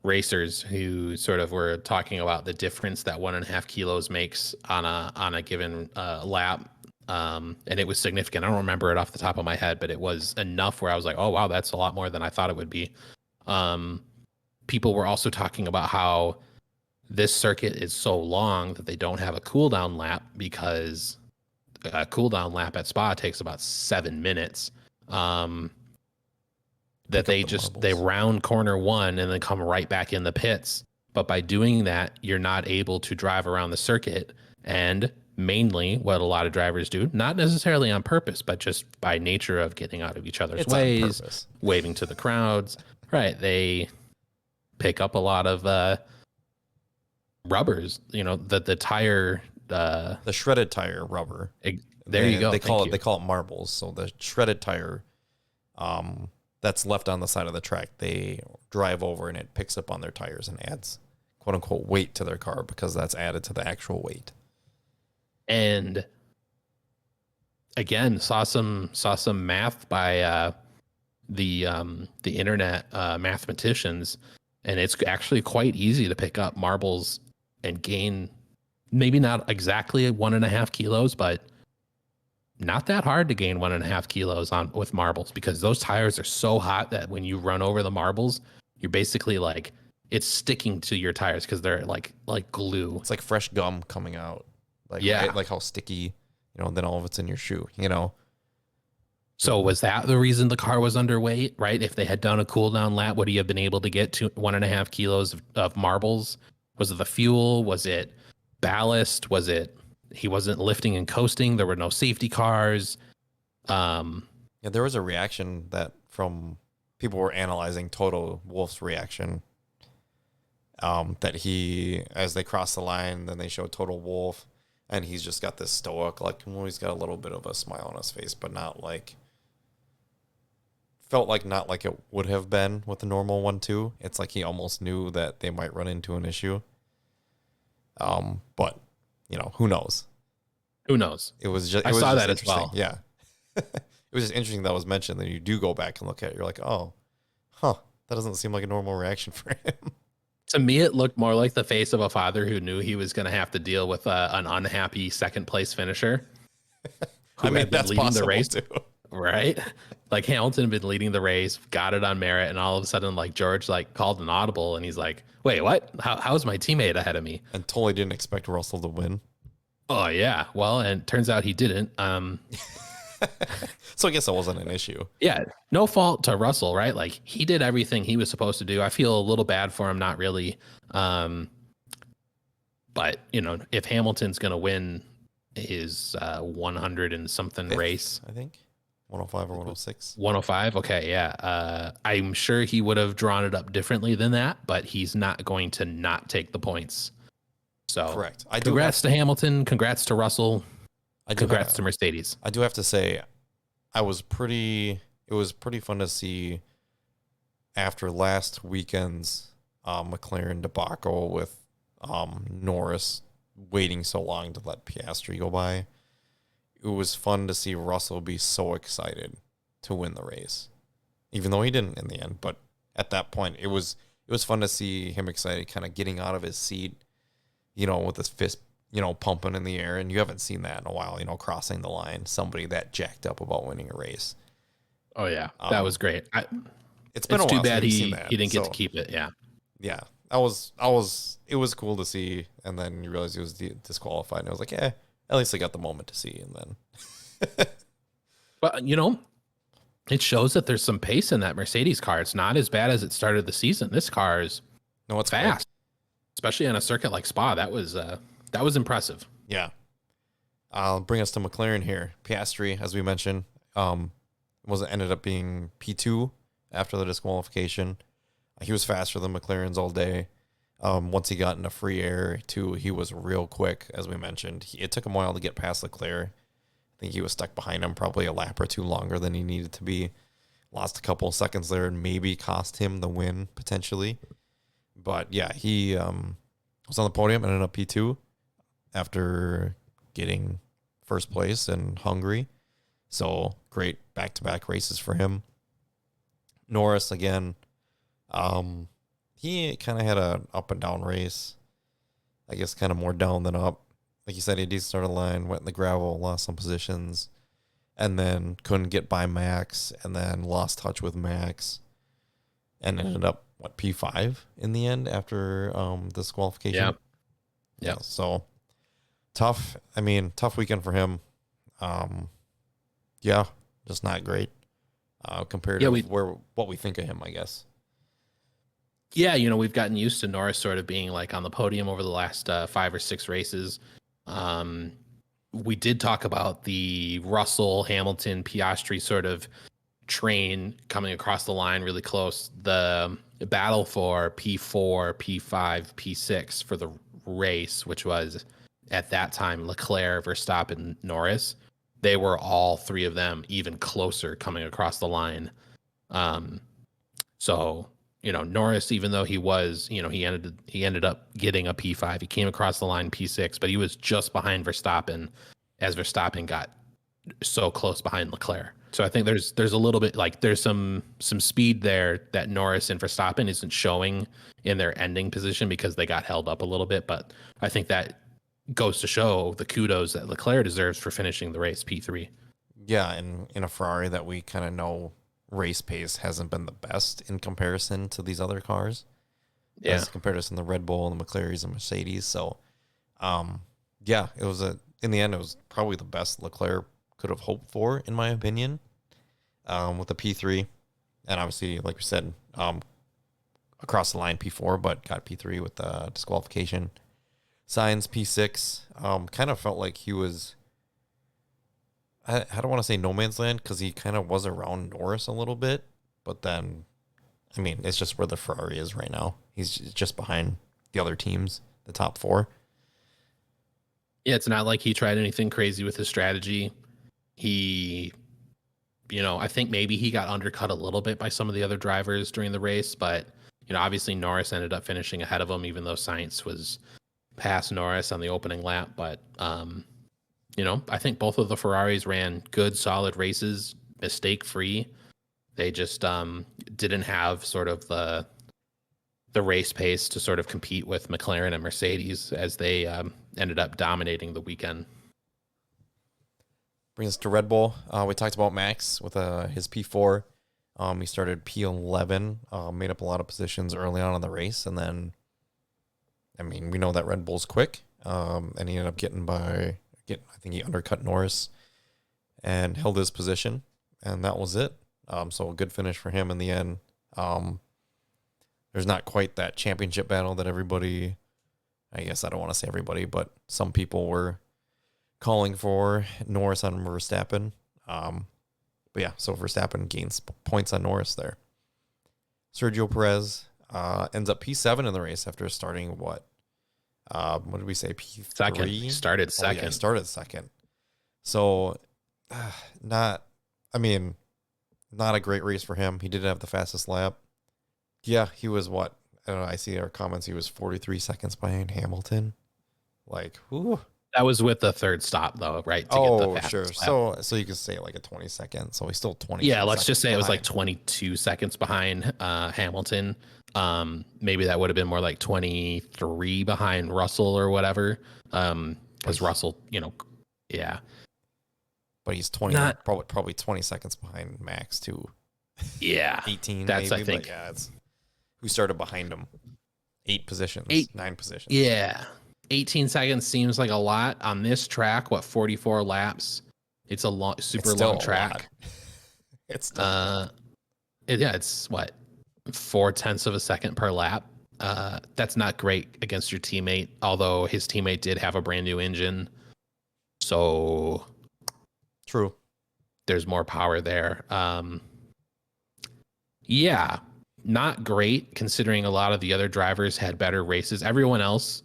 racers who sort of were talking about the difference that 1.5 kilos makes on a given lap. And it was significant. I don't remember it off the top of my head, but it was enough where I was like, oh, wow, that's a lot more than I thought it would be. People were also talking about how this circuit is so long that they don't have a cool down lap, because a cool down lap at Spa takes about 7 minutes. That they round corner 1 and then come right back in the pits. But by doing that, you're not able to drive around the circuit. And mainly what a lot of drivers do, not necessarily on purpose, but just by nature of getting out of each other's ways, waving to the crowds, right? They pick up a lot of rubbers, the tire, the shredded tire rubber. There you go. They call it marbles. So the shredded tire, that's left on the side of the track, they drive over and it picks up on their tires and adds quote unquote weight to their car, because that's added to the actual weight. And again, saw some math by the internet mathematicians, and it's actually quite easy to pick up marbles and gain, maybe not exactly 1.5 kilos, but not that hard to gain 1.5 kilos with marbles, because those tires are so hot that when you run over the marbles, you're basically like, it's sticking to your tires because they're like glue. It's like fresh gum coming out. Yeah. Like how sticky, then all of it's in your shoe, So was that the reason the car was underweight, right? If they had done a cool down lap, would he have been able to get to 1.5 kilos of marbles? Was it the fuel? Was it ballast? Was it he wasn't lifting and coasting? There were no safety cars. There was a reaction that from people were analyzing Toto Wolff's reaction. That he, as they cross the line, then they show Toto Wolff, and he's just got this stoic, like, well, he's got a little bit of a smile on his face, but not like, felt like not like it would have been with the normal 1-2. It's like he almost knew that they might run into an issue. But who knows? Who knows? It was just, I saw that as well. Yeah. It was just interesting that was mentioned. Then you do go back and look at it. You're like, oh, that doesn't seem like a normal reaction for him. To me, it looked more like the face of a father who knew he was going to have to deal with an unhappy second place finisher. I mean, that's leading the race too. Right? Like Hamilton had been leading the race, got it on merit, and all of a sudden, like George called an audible, and he's like, "Wait, what? How's my teammate ahead of me?" And totally didn't expect Russell to win. Oh yeah, well, and turns out he didn't. So I guess that wasn't an issue. Yeah, no fault to Russell, right? Like he did everything he was supposed to do. I feel a little bad for him, not really. But if Hamilton's going to win his 100 and something race, I think 105 or 106. 105. Okay, yeah. I'm sure he would have drawn it up differently than that, but he's not going to not take the points. So correct. Congrats to Hamilton. Congrats to Russell. Congrats to Mercedes. I do have to say, it was pretty fun to see after last weekend's McLaren debacle with Norris waiting so long to let Piastri go by. It was fun to see Russell be so excited to win the race, even though he didn't in the end. But at that point, it was fun to see him excited, kind of getting out of his seat, with his fist, pumping in the air. And you haven't seen that in a while, crossing the line, somebody that jacked up about winning a race. Oh yeah, that was great. It's been a while too bad since he didn't get to keep it. Yeah. Yeah. It was cool to see. And then you realize he was disqualified. And I was like, at least I got the moment to see. And then. But, it shows that there's some pace in that Mercedes car. It's not as bad as it started the season. This car is it's fast, especially on a circuit like Spa. That was impressive. Yeah. I'll bring us to McLaren here. Piastri, as we mentioned, ended up being P2 after the disqualification. He was faster than McLaren's all day. Once he got into free air, too, he was real quick, as we mentioned. It took him a while to get past Leclerc. I think he was stuck behind him probably a lap or two longer than he needed to be. Lost a couple of seconds there and maybe cost him the win, potentially. But, yeah, he was on the podium and ended up P2 after getting first place in Hungary. So, great back-to-back races for him. Norris, again, he kind of had an up and down race. I guess kind of more down than up. Like you said, he did start a line, went in the gravel, lost some positions, and then couldn't get by Max, and then lost touch with Max, and ended up, P5 in the end after disqualification? Yeah. So, tough. I mean, tough weekend for him. Yeah, just not great compared to what we think of him, I guess. Yeah, we've gotten used to Norris sort of being on the podium over the last 5 or 6 races. We did talk about the Russell, Hamilton, Piastri sort of train coming across the line really close. The battle for P4, P5, P6 for the race, which was at that time Leclerc, Verstappen, Norris. They were all 3 of them even closer coming across the line. So Norris, even though he was, he ended up getting a P5. He came across the line P6, but he was just behind Verstappen as Verstappen got so close behind Leclerc. So I think there's a little bit there's some speed there that Norris and Verstappen isn't showing in their ending position because they got held up a little bit. But I think that goes to show the kudos that Leclerc deserves for finishing the race P3. Yeah, and in a Ferrari that we kind of know race pace hasn't been the best in comparison to these other cars. Yeah. As compared to the Red Bull and the McLarens and Mercedes. So, yeah, it was in the end, it was probably the best Leclerc could have hoped for, in my opinion, with the P3. And obviously, like we said, across the line P4, but got P3 with the disqualification. Sainz P6, kind of felt like he was, I don't want to say no man's land because he kind of was around Norris a little bit, but then I mean, it's just where the Ferrari is right now. He's just behind the other teams, the top four. Yeah, it's not like he tried anything crazy with his strategy. He, I think maybe he got undercut a little bit by some of the other drivers during the race, but obviously Norris ended up finishing ahead of him, even though Sainz was past Norris on the opening lap. But I think both of the Ferraris ran good, solid races, mistake free. They just didn't have sort of the race pace to sort of compete with McLaren and Mercedes as they ended up dominating the weekend. Brings us to Red Bull. We talked about Max with his P4. He started P11, made up a lot of positions early on in the race, and then, I mean, we know that Red Bull's quick, and he ended up I think he undercut Norris and held his position, and that was it. So a good finish for him in the end. There's not quite that championship battle that everybody, I guess I don't want to say everybody, but some people were calling for Norris on Verstappen. But yeah, so Verstappen gains points on Norris there. Sergio Perez ends up P7 in the race after starting what did we say? P3? Second. He started second. Oh, yeah, he started second. So not a great race for him. He did have the fastest lap. Yeah, he was what? I don't know. I see our comments. He was 43 seconds behind Hamilton. Like, whoo. That was with the third stop, though, right? Sure. Lap. So you can say like a 20 second. So he's still 20. Yeah, let's just say behind. It was like 22 seconds behind Hamilton. Maybe that would have been more like 23 behind Russell or whatever. Because Russell, yeah. But he's 20, probably 20 seconds behind Max too. Yeah, 18. That's maybe, I think. Yeah, it's who started behind him. 9 positions. Yeah. 18 seconds seems like a lot on this track. 44 laps? It's a super long track. It's still it's what 0.4 of a second per lap. That's not great against your teammate. Although his teammate did have a brand new engine, so true. There's more power there. Yeah, not great considering a lot of the other drivers had better races. Everyone else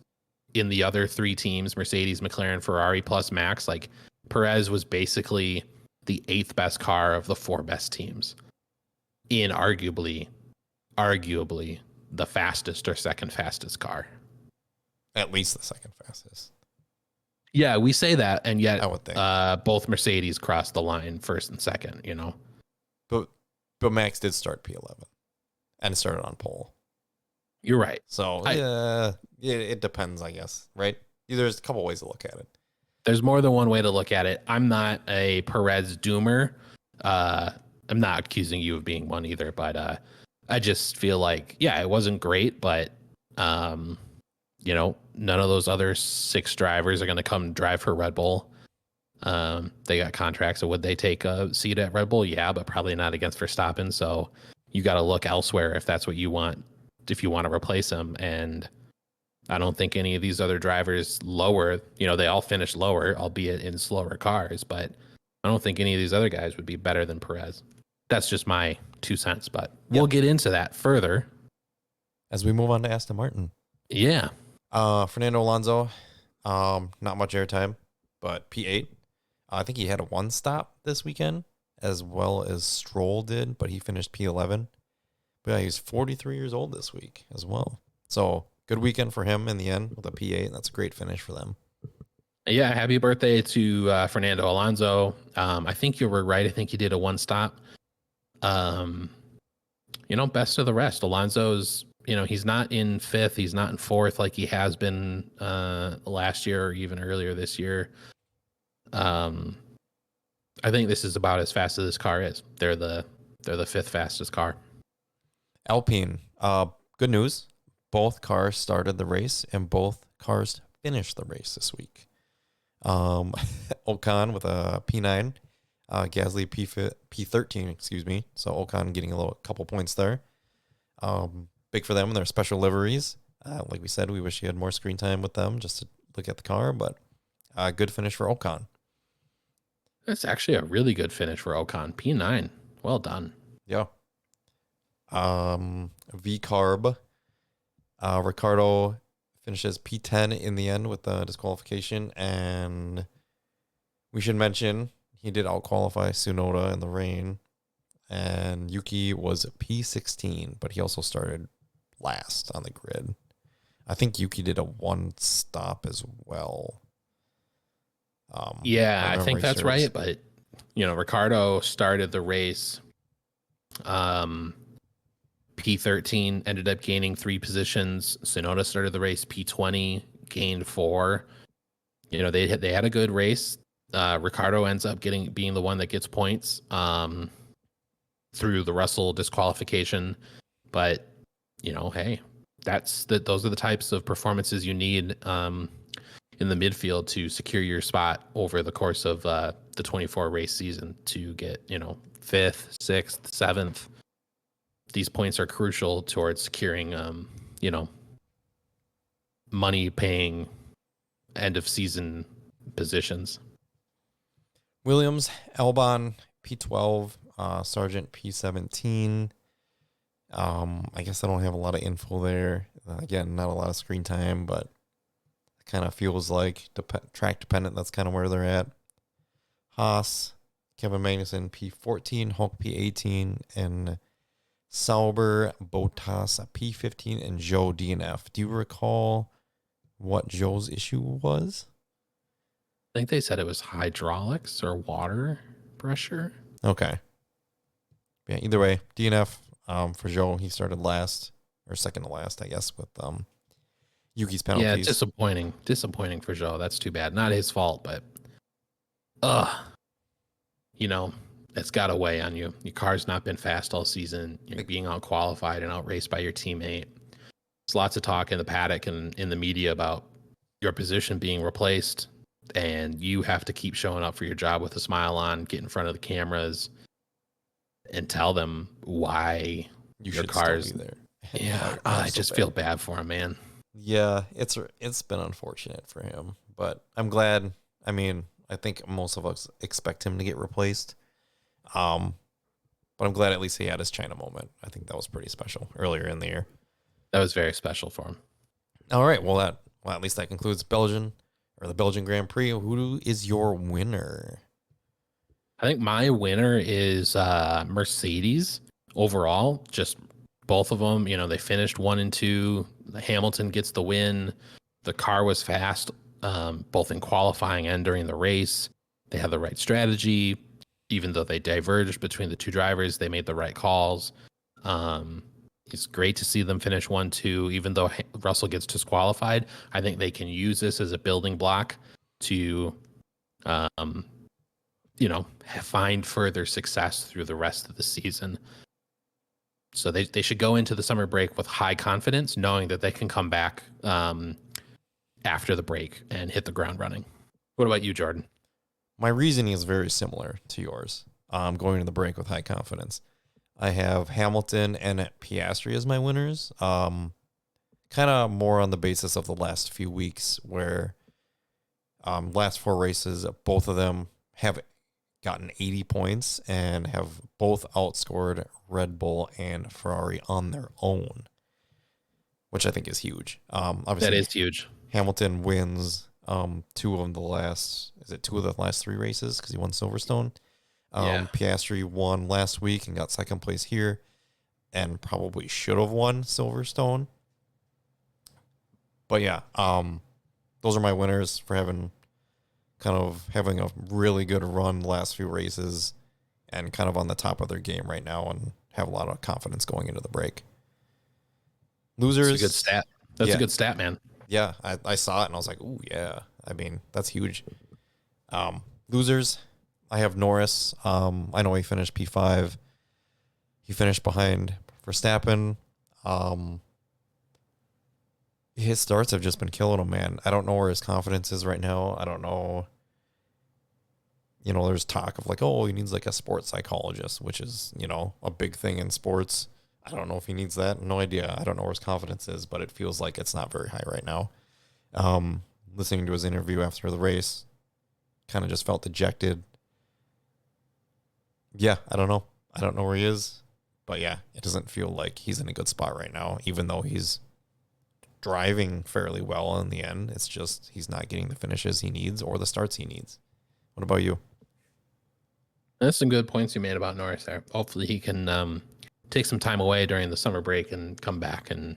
in the other three teams, Mercedes, McLaren, Ferrari, plus Max, like Perez was basically the 8th best car of the 4 best teams in arguably the fastest or second fastest car. At least the second fastest. Yeah, we say that, and yet I would think. Both Mercedes crossed the line first and second, But Max did start P11 and started on pole. You're right. So, it depends, I guess, right? There's a couple ways to look at it. There's more than one way to look at it. I'm not a Perez doomer. I'm not accusing you of being one either, but I just feel like, yeah, it wasn't great, but, none of those other 6 drivers are going to come drive for Red Bull. They got contracts, so would they take a seat at Red Bull? Yeah, but probably not against Verstappen. So you got to look elsewhere if that's what you want, if you want to replace him. And I don't think any of these other drivers lower, they all finished lower, albeit in slower cars, but I don't think any of these other guys would be better than Perez. That's just my 2 cents, but we'll get into that further as we move on to Aston Martin. Yeah. Fernando Alonso, not much airtime, but P8. I think he had a 1 stop this weekend, as well as Stroll did, but he finished P11. But yeah, he's 43 years old this week as well. So good weekend for him in the end with a P8. That's a great finish for them. Yeah, happy birthday to Fernando Alonso. I think you were right. I think he did a 1 stop. Best of the rest. Alonso's, he's not in 5th. He's not in 4th like he has been last year or even earlier this year. I think this is about as fast as this car is. They're the 5th fastest car. Alpine, good news. Both cars started the race and both cars finished the race this week. Ocon with a P9, Gasly P13, excuse me. So Ocon getting a couple points there. Big for them in their special liveries. Like we said, we wish he had more screen time with them just to look at the car, but good finish for Ocon. That's actually a really good finish for Ocon. P9. Well done. Yeah. V-carb. Ricardo finishes P10 in the end with the disqualification, and we should mention he did out-qualify Tsunoda in the rain, and Yuki was P16, but he also started last on the grid. I think Yuki did a one stop as well. Yeah, I think that's right. But Ricardo started the race. P13 ended up gaining 3 positions. Tsunoda started the race P20, gained 4. They had a good race. Ricardo ends up being the one that gets points through the Russell disqualification. But hey, those are the types of performances you need in the midfield to secure your spot over the course of the 24 race season to get 5th, 6th, 7th. These points are crucial towards securing money paying end of season positions. Williams, Albon P12, Sargent P17. I guess I don't have a lot of info there. Again, not a lot of screen time, but it kind of feels like track dependent. That's kind of where they're at. Haas, Kevin Magnussen P14, Hulk P18, and Sauber, Bottas P15, and Joe DNF. Do you recall what Joe's issue was? I think they said it was hydraulics or water pressure. Okay. Yeah, either way, DNF for Joe. He started last, or second to last, I guess, with Yuki's penalties. Yeah, disappointing for Joe. That's too bad. Not his fault, but it's got to weigh on you. Your car's not been fast all season. You're being out qualified and out raced by your teammate. There's lots of talk in the paddock and in the media about your position being replaced, and you have to keep showing up for your job with a smile on, get in front of the cameras, and tell them why your car's there. Yeah, I just feel bad for him, man. Yeah, it's been unfortunate for him, but I'm glad. I mean, I think most of us expect him to get replaced. But I'm glad at least he had his China moment. I think that was pretty special earlier in the year. That was very special for him. All right, well at least that concludes the Belgian Grand Prix. Who is your winner? I think my winner is Mercedes overall. Just both of them, they finished 1 and 2. Hamilton gets the win. The car was fast, both in qualifying and during the race. They had the right strategy. Even though they diverged between the two drivers, they made the right calls. It's great to see them finish 1-2, even though Russell gets disqualified. I think they can use this as a building block to, find further success through the rest of the season. So they should go into the summer break with high confidence, knowing that they can come back after the break and hit the ground running. What about you, Jordan? My reasoning is very similar to yours. Going into the break with high confidence. I have Hamilton and Piastri as my winners. Kind of more on the basis of the last few weeks where last 4 races, both of them have gotten 80 points and have both outscored Red Bull and Ferrari on their own, which I think is huge. Obviously, that is huge. Hamilton wins 2 of the last 3 races because he won Silverstone. Piastri won last week and got second place here and probably should have won Silverstone. But yeah, those are my winners for having a really good run the last few races and kind of on the top of their game right now and have a lot of confidence going into the break. Losers. That's a good stat. That's a good stat, man. Yeah, I saw it and I was like, ooh, yeah. I mean, that's huge. Losers, I have Norris. I know he finished P5. He finished behind Verstappen. His starts have just been killing him, man. I don't know where his confidence is right now. I don't know. There's talk of like, oh, he needs like a sports psychologist, which is, a big thing in sports. I don't know if he needs that. No idea. I don't know where his confidence is, but it feels like it's not very high right now. Listening to his interview after the race, kind of just felt dejected. Yeah, I don't know. I don't know where he is. But yeah, it doesn't feel like he's in a good spot right now, even though he's driving fairly well in the end. It's just he's not getting the finishes he needs or the starts he needs. What about you? That's some good points you made about Norris there. Hopefully he can take some time away during the summer break and come back and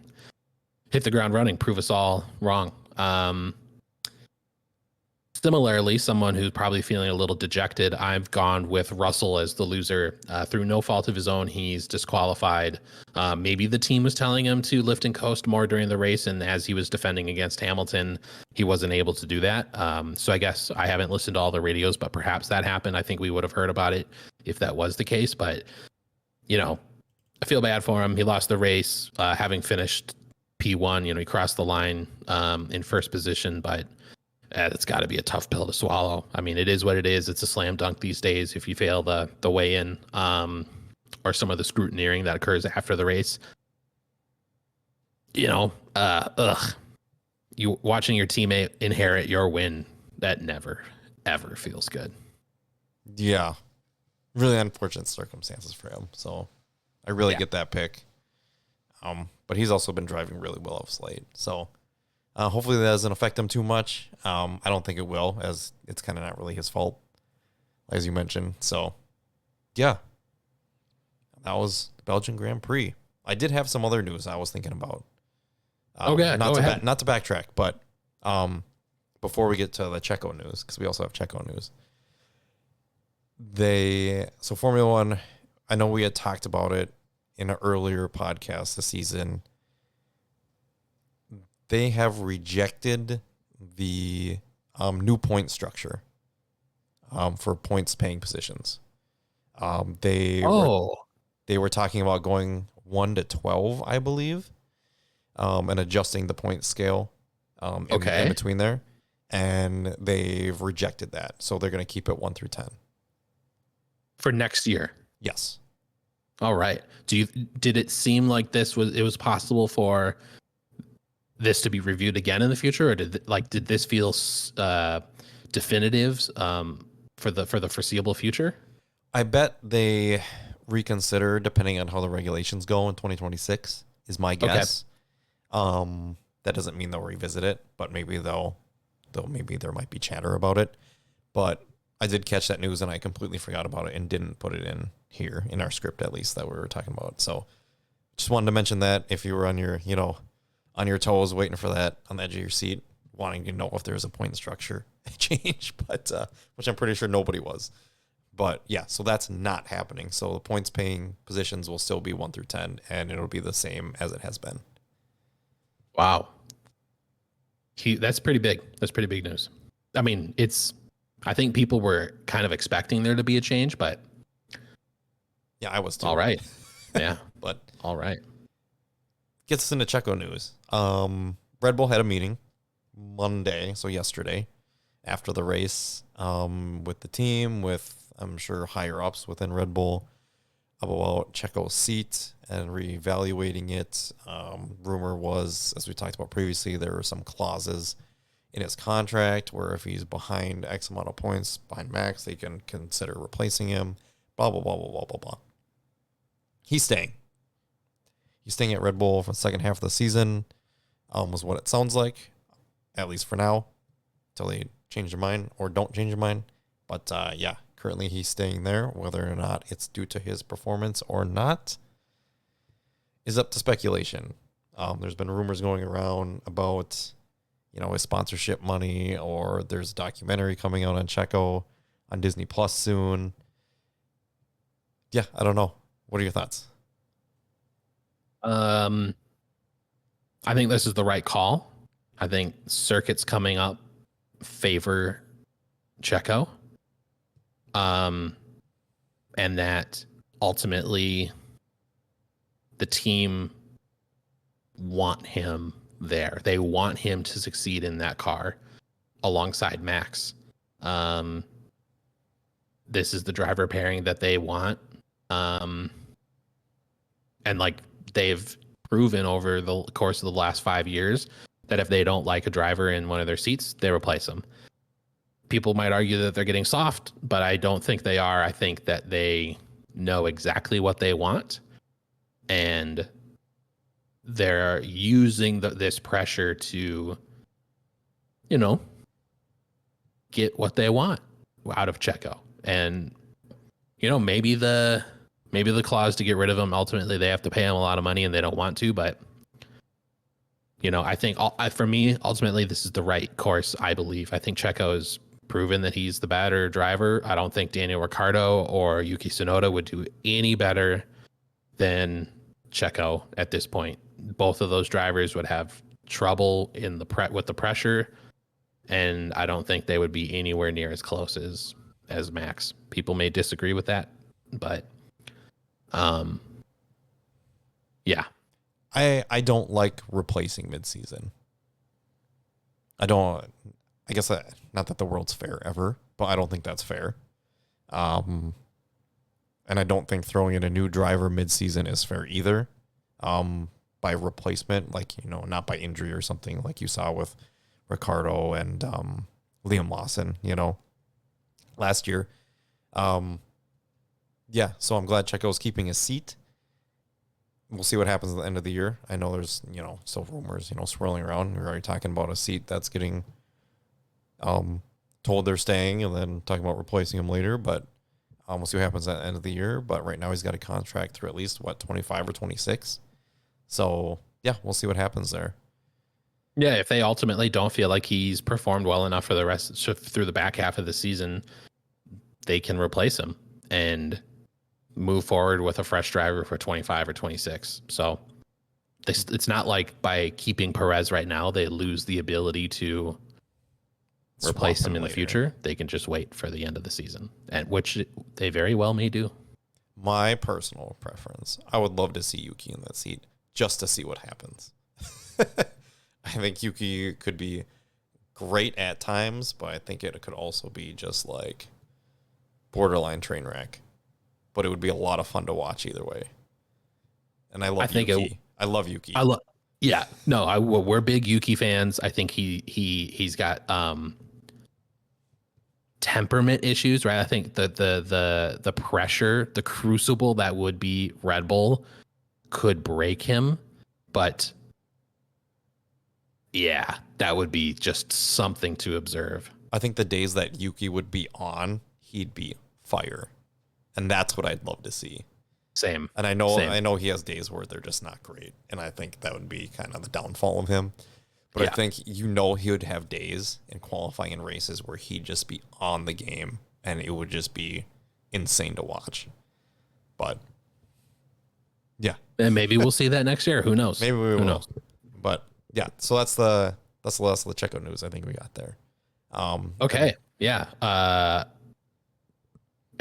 hit the ground running, prove us all wrong. Similarly, someone who's probably feeling a little dejected, I've gone with Russell as the loser. Through no fault of his own, he's disqualified. Maybe the team was telling him to lift and coast more during the race, and as he was defending against Hamilton, he wasn't able to do that. So I guess I haven't listened to all the radios, but perhaps that happened. I think we would have heard about it if that was the case. But, I feel bad for him. He lost the race, having finished P1. He crossed the line in first position, but it's got to be a tough pill to swallow. I mean, it is what it is. It's a slam dunk these days if you fail the weigh-in or some of the scrutineering that occurs after the race. You watching your teammate inherit your win, that never, ever feels good. Yeah. Really unfortunate circumstances for him. So I really get that pick. But he's also been driving really well of late. So hopefully that doesn't affect him too much. I don't think it will, as it's kind of not really his fault, as you mentioned. So, yeah, that was the Belgian Grand Prix. I did have some other news I was thinking about. Not to backtrack, but before we get to the Checo news, because we also have Checo news. So Formula One, I know we had talked about it in an earlier podcast this season. They have rejected the new point structure for points paying positions. They were talking about going 1 to 12, I believe, and adjusting the point scale in between there. And they've rejected that. So they're going to keep it 1 through 10. For next year? Yes. All right. Did it seem like it was possible for this to be reviewed again in the future, or did this feel definitive for the foreseeable future? I bet they reconsider depending on how the regulations go in 2026 is my guess. That doesn't mean they'll revisit it, but maybe maybe there might be chatter about it. But I did catch that news and I completely forgot about it and didn't put it in here in our script, at least, that we were talking about. So just wanted to mention that if you were on your toes, waiting for that on the edge of your seat, wanting to know if there's a point structure change, but which I'm pretty sure nobody was. But yeah, so that's not happening. So the points paying positions will still be 1 through 10, and it'll be the same as it has been. Wow. That's pretty big. That's pretty big news. I mean, I think people were kind of expecting there to be a change, but yeah, I was too. All right. Yeah. But all right. Gets us into Checo news. Red Bull had a meeting Monday, so yesterday, after the race, with the team, with I'm sure higher ups within Red Bull, about Checo's seat and reevaluating it. Rumor was, as we talked about previously, there were some clauses in his contract where if he's behind X amount of points behind Max, they can consider replacing him. Blah blah blah blah blah blah blah. He's staying. He's staying at Red Bull for the second half of the season, was what it sounds like, at least for now, until they change their mind or don't change their mind. But yeah, currently he's staying there. Whether or not it's due to his performance or not is up to speculation. There's been rumors going around about, his sponsorship money, or there's a documentary coming out on Checo on Disney Plus soon. Yeah, I don't know. What are your thoughts? I think this is the right call. I think circuits coming up favor Checo. And that ultimately the team want him there. They want him to succeed in that car alongside Max. This is the driver pairing that they want. And they've proven over the course of the last 5 years that if they don't like a driver in one of their seats, they replace them. People might argue that they're getting soft, but I don't think they are. I think that they know exactly what they want. and they're using this pressure to, get what they want out of Checo. And maybe the clause to get rid of him, ultimately they have to pay him a lot of money and they don't want to, but I think for me, ultimately this is the right course. I believe. I think Checo has proven that he's the better driver. I don't think Daniel Ricciardo or Yuki Tsunoda would do any better than Checo at this point. Both of those drivers would have trouble in with the pressure, and I don't think they would be anywhere near as close as Max. People may disagree with that, but yeah. I don't like replacing midseason. I guess not that the world's fair ever, but I don't think that's fair. And I don't think throwing in a new driver midseason is fair either. By replacement, not by injury or something like you saw with Ricardo and Liam Lawson, last year. Yeah, so I'm glad Checo's keeping his seat. We'll see what happens at the end of the year. I know there's, still rumors, swirling around. We're already talking about a seat that's getting told they're staying and then talking about replacing him later. But we'll see what happens at the end of the year. But right now he's got a contract through at least, 25 or 26. So, yeah, we'll see what happens there. Yeah, if they ultimately don't feel like he's performed well enough for the rest through the back half of the season, they can replace him and move forward with a fresh driver for 25 or 26. So it's not like by keeping Perez right now, they lose the ability to replace him in the future. They can just wait for the end of the season, and which they very well may do. My personal preference, I would love to see Yuki in that seat just to see what happens. I think Yuki could be great at times, but I think it could also be just like borderline train wreck. But it would be a lot of fun to watch either way. And I love Yuki. I love Yuki. Yeah. No, we're big Yuki fans. I think he's got temperament issues, right? I think the pressure, the crucible that would be Red Bull could break him, but yeah, that would be just something to observe. I think the days that Yuki would be on, he'd be fire. And that's what I'd love to see. Same. And I know he has days where they're just not great. And I think that would be kind of the downfall of him. But yeah. I think he would have days in qualifying and races where he'd just be on the game and it would just be insane to watch. But yeah. And maybe we'll see that next year. Who knows? Maybe we will. Who knows? But yeah, so that's the last of the Checo news I think we got there. Okay. Yeah.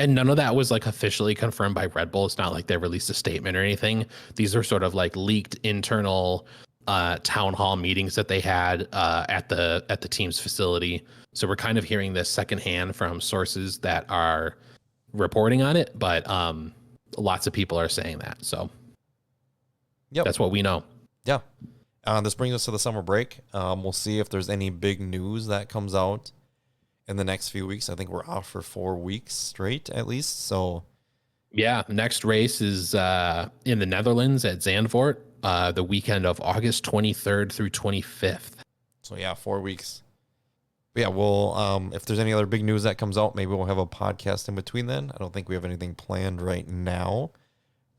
And none of that was like officially confirmed by Red Bull. It's not like they released a statement or anything. These are sort of like leaked internal town hall meetings that they had at the team's facility. So we're kind of hearing this secondhand from sources that are reporting on it, but lots of people are saying that. So yep. That's what we know. Yeah. This brings us to the summer break. We'll see if there's any big news that comes out in the next few weeks. I think we're off for 4 weeks straight at least. So yeah, next race is in the Netherlands at Zandvoort, the weekend of August 23rd through 25th. So yeah, 4 weeks. But yeah, we'll if there's any other big news that comes out, maybe we'll have a podcast in between then. I don't think we have anything planned right now.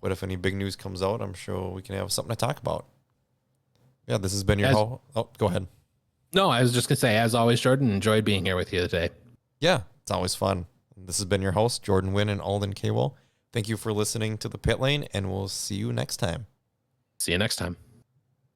But if any big news comes out, I'm sure we can have something to talk about. Yeah, this has been your Oh, go ahead. No, I was just going to say, as always, Jordan, enjoyed being here with you today. Yeah, it's always fun. This has been your host, Jordan Wynn and Alden Cable. Thank you for listening to The Pit Lane, and we'll see you next time. See you next time.